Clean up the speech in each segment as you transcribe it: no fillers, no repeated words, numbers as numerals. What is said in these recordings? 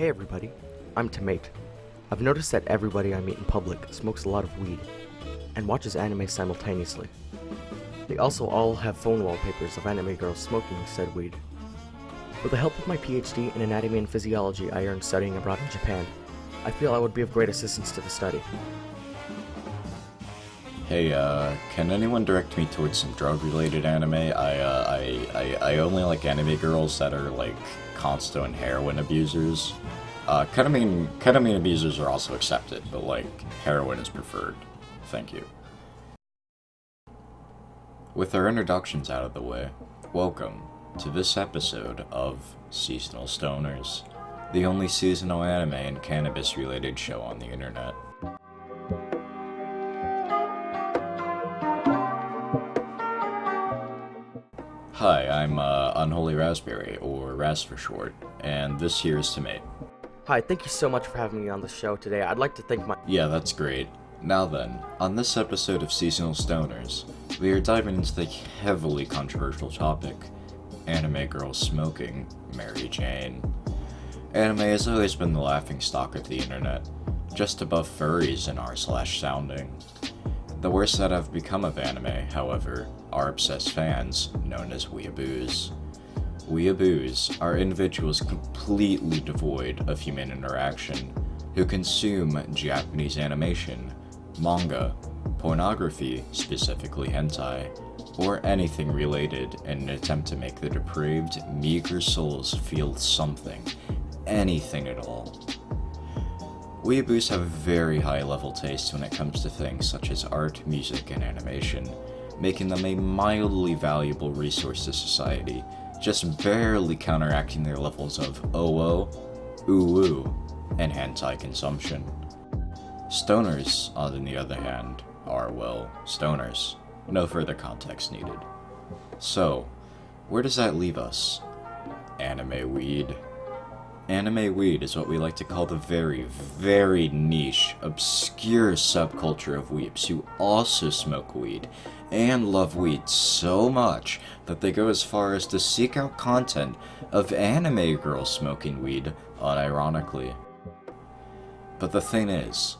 Hey everybody, I'm Tomate. I've noticed that everybody I meet in public smokes a lot of weed, and watches anime simultaneously. They also all have phone wallpapers of anime girls smoking said weed. With the help of my PhD in anatomy and physiology I earned studying abroad in Japan, I feel I would be of great assistance to the study. Hey, can anyone direct me towards some drug-related anime? I only like anime girls that are, like, constant heroin abusers. Ketamine abusers are also accepted, but, like, heroin is preferred. Thank you. With our introductions out of the way, welcome to this episode of Seasonal Stoners, the only seasonal anime and cannabis-related show on the internet. Hi, I'm Unholy Raspberry, or Raz for short, and this here is Tomate. Hi, thank you so much for having me on the show today. I'd like to thank my— Yeah, that's great. Now then, on this episode of Seasonal Stoners, we are diving into the heavily controversial topic, anime girls smoking Mary Jane. Anime has always been the laughingstock of the internet, just above furries in r/sounding. The worst that have become of anime, however, are obsessed fans, known as weeaboos. Weeaboos are individuals completely devoid of human interaction, who consume Japanese animation, manga, pornography, specifically hentai, or anything related in an attempt to make their depraved, meager souls feel something, anything at all. Weeaboos have a very high-level taste when it comes to things such as art, music, and animation, making them a mildly valuable resource to society, just barely counteracting their levels of oo, ooh, and hentai consumption. Stoners, on the other hand, are, well, stoners. No further context needed. So, where does that leave us? Anime weed. Anime weed is what we like to call the very, very niche, obscure subculture of weebs who also smoke weed and love weed so much that they go as far as to seek out content of anime girls smoking weed, unironically. But the thing is,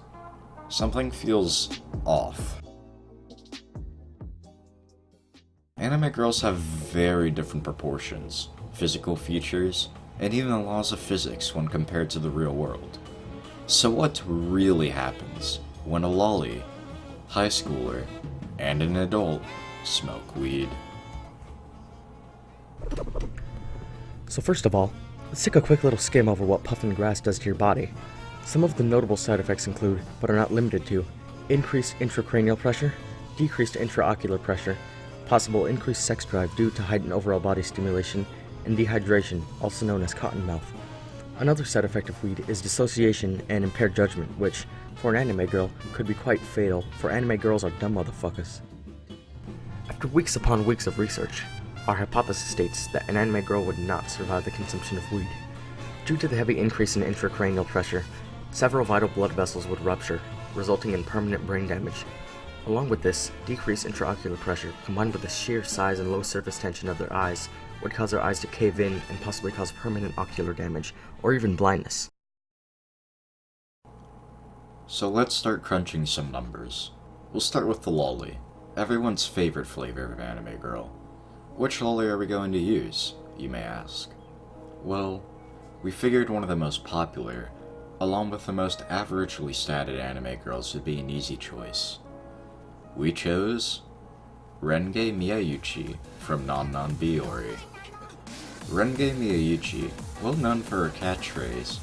something feels off. Anime girls have very different proportions, physical features, and even the laws of physics when compared to the real world. So what really happens when a lolly, high schooler, and an adult smoke weed? So first of all, let's take a quick little skim over what puffing grass does to your body. Some of the notable side effects include, but are not limited to, increased intracranial pressure, decreased intraocular pressure, possible increased sex drive due to heightened overall body stimulation, and dehydration, also known as cotton mouth. Another side effect of weed is dissociation and impaired judgment, which, for an anime girl, could be quite fatal, for anime girls are dumb motherfuckers. After weeks upon weeks of research, our hypothesis states that an anime girl would not survive the consumption of weed. Due to the heavy increase in intracranial pressure, several vital blood vessels would rupture, resulting in permanent brain damage. Along with this, decreased intraocular pressure, combined with the sheer size and low surface tension of their eyes, would cause their eyes to cave in and possibly cause permanent ocular damage, or even blindness. So let's start crunching some numbers. We'll start with the lolly, everyone's favorite flavor of anime girl. Which lolly are we going to use, you may ask? Well, we figured one of the most popular, along with the most averagely statted anime girls would be an easy choice. We chose Renge Miyauchi from Non Non Biyori. Renge Miyauchi, well known for her catchphrase,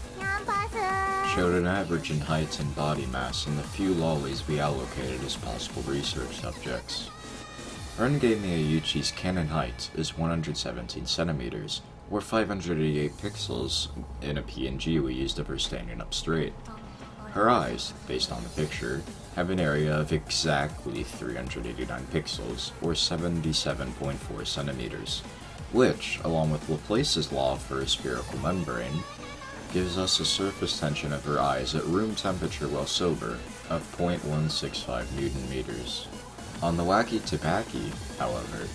showed an average in height and body mass in the few lollies we allocated as possible research subjects. Renge Miyauchi's canon height is 117 centimeters, or 588 pixels in a PNG we used of her standing up straight. Her eyes, based on the picture, have an area of exactly 389 pixels, or 77.4 centimeters, which, along with Laplace's law for a spherical membrane, gives us a surface tension of her eyes at room temperature while sober of 0.165 Newton meters. On the Wacky Tobacco, however,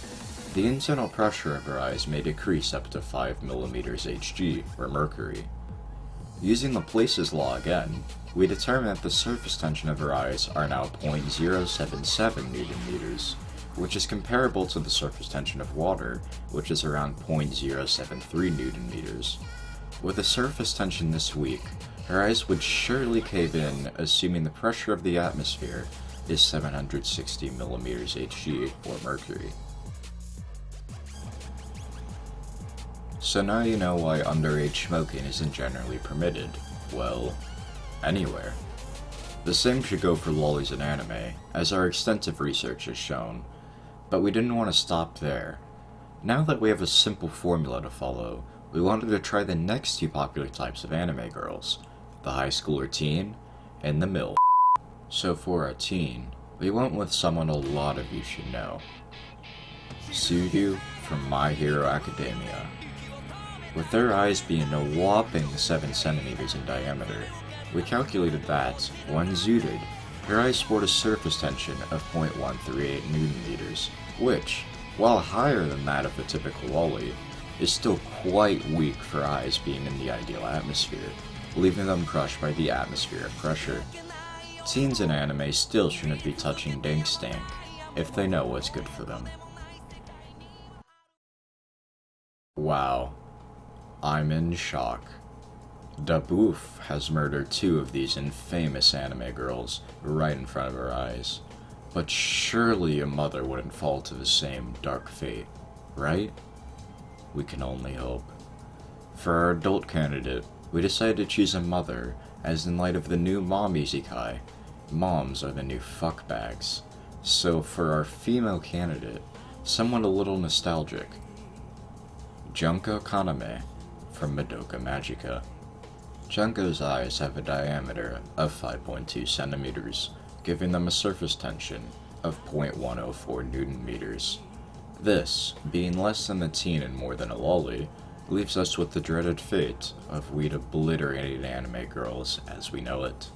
the internal pressure of her eyes may decrease up to 5 mm Hg, or mercury. Using the Places law again, we determine that the surface tension of her eyes are now 0.077 Newton meters, which is comparable to the surface tension of water, which is around 0.073 Newton meters. With the surface tension this weak, her eyes would surely cave in, assuming the pressure of the atmosphere is 760 millimeters Hg, or mercury. So now you know why underage smoking isn't generally permitted, well, anywhere. The same should go for lollies in anime, as our extensive research has shown, but we didn't want to stop there. Now that we have a simple formula to follow, we wanted to try the next two popular types of anime girls, the high schooler teen, and the MILF. So for a teen, we went with someone a lot of you should know. Suyu from My Hero Academia. With their eyes being a whopping 7 centimeters in diameter, we calculated that, when zooted, her eyes sport a surface tension of 0.138 Newton meters, which, while higher than that of the typical lolly, is still quite weak for eyes being in the ideal atmosphere, leaving them crushed by the atmospheric pressure. Teens in anime still shouldn't be touching dank stank, if they know what's good for them. Wow. I'm in shock. Daboof has murdered 2 of these infamous anime girls right in front of her eyes. But surely a mother wouldn't fall to the same dark fate, right? We can only hope. For our adult candidate, we decided to choose a mother, as in light of the new mom isekai, moms are the new fuckbags. So for our female candidate, someone a little nostalgic. Junko Kaname from Madoka Magica. Junko's eyes have a diameter of 5.2 centimeters, giving them a surface tension of 0.104 Newton meters. This, being less than a teen and more than a lolly, leaves us with the dreaded fate of we'd obliterated anime girls as we know it.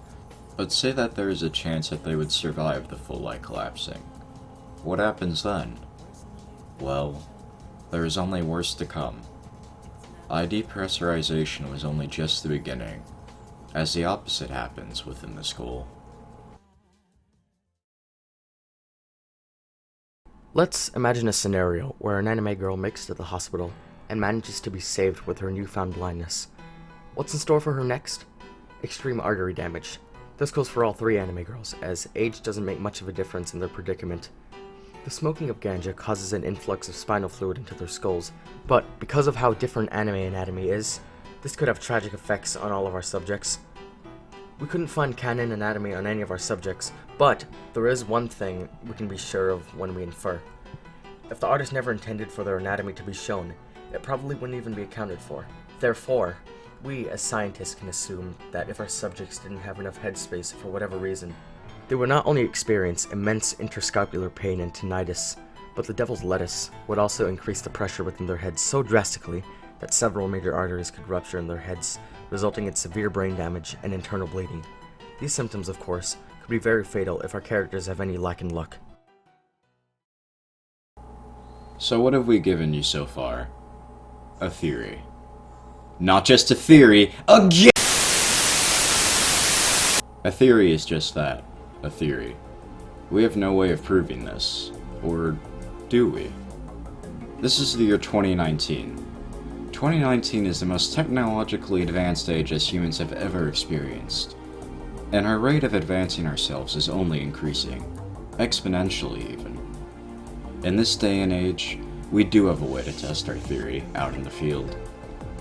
But say that there is a chance that they would survive the full light collapsing. What happens then? Well, there is only worse to come. ID pressurization was only just the beginning, as the opposite happens within the school. Let's imagine a scenario where an anime girl makes it to the hospital and manages to be saved with her newfound blindness. What's in store for her next? Extreme artery damage. This goes for all 3 anime girls, as age doesn't make much of a difference in their predicament. The smoking of ganja causes an influx of spinal fluid into their skulls, but because of how different anime anatomy is, this could have tragic effects on all of our subjects. We couldn't find canon anatomy on any of our subjects, but there is one thing we can be sure of when we infer. If the artist never intended for their anatomy to be shown, it probably wouldn't even be accounted for. Therefore, we as scientists can assume that if our subjects didn't have enough headspace for whatever reason, they would not only experience immense interscopular pain and tinnitus, but the devil's lettuce would also increase the pressure within their heads so drastically that several major arteries could rupture in their heads, resulting in severe brain damage and internal bleeding. These symptoms, of course, could be very fatal if our characters have any lack in luck. So what have we given you so far? A theory. Not just a theory, a theory is just that. A theory. We have no way of proving this. Or do we? This is the year 2019. 2019 is the most technologically advanced age as humans have ever experienced. And our rate of advancing ourselves is only increasing. Exponentially, even. In this day and age, we do have a way to test our theory out in the field.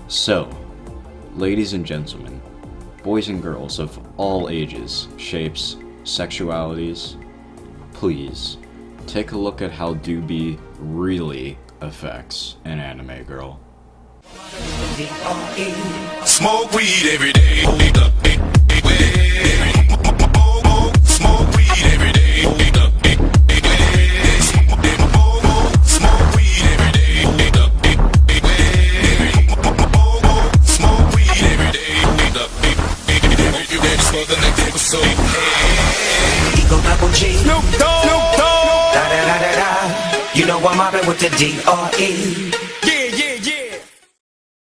So, ladies and gentlemen, boys and girls of all ages, shapes, sexualities, please take a look at how doobie really affects an anime girl. Smoke weed every day. Smoke weed every day. Smoke weed every day. Smoke weed every day. Hope you ready for the next episode. Eagle Double G. Snoop Dogg. Da da da da da. You know I'm mobbing with the DRE.